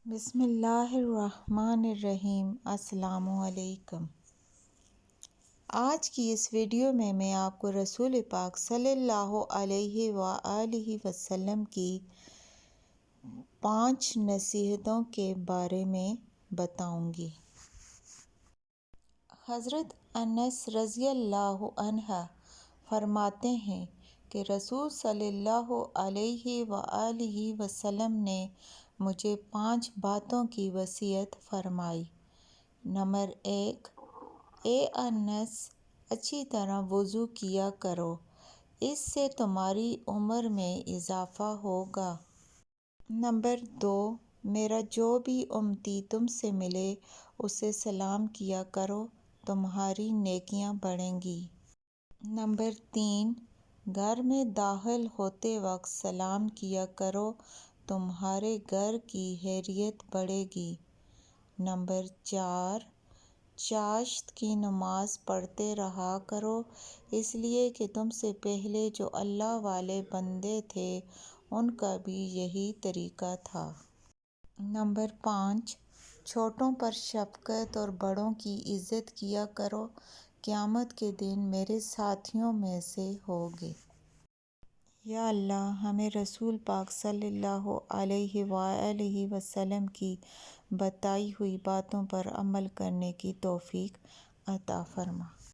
بسم اللہ الرحمن الرحیم۔ السلام علیکم۔ آج کی اس ویڈیو میں آپ کو رسول پاک صلی اللہ علیہ وآلہ وسلم کی 5 نصیحتوں کے بارے میں بتاؤں گی۔ حضرت انس رضی اللہ عنہ فرماتے ہیں کہ رسول صلی اللہ علیہ وآلہ وسلم نے مجھے 5 باتوں کی وصیت فرمائی۔ نمبر 1، اے انس، اچھی طرح وضو کیا کرو، اس سے تمہاری عمر میں اضافہ ہوگا۔ نمبر 2، میرا جو بھی امتی تم سے ملے اسے سلام کیا کرو، تمہاری نیکیاں بڑھیں گی۔ نمبر 3، گھر میں داخل ہوتے وقت سلام کیا کرو، تمہارے گھر کی خیریت بڑھے گی۔ نمبر 4، چاشت کی نماز پڑھتے رہا کرو، اس لیے کہ تم سے پہلے جو اللہ والے بندے تھے ان کا بھی یہی طریقہ تھا۔ نمبر 5، چھوٹوں پر شفقت اور بڑوں کی عزت کیا کرو، قیامت کے دن میرے ساتھیوں میں سے ہوگے۔ یا اللہ ہمیں رسول پاک صلی اللہ علیہ وآلہ وسلم کی بتائی ہوئی باتوں پر عمل کرنے کی توفیق عطا فرما۔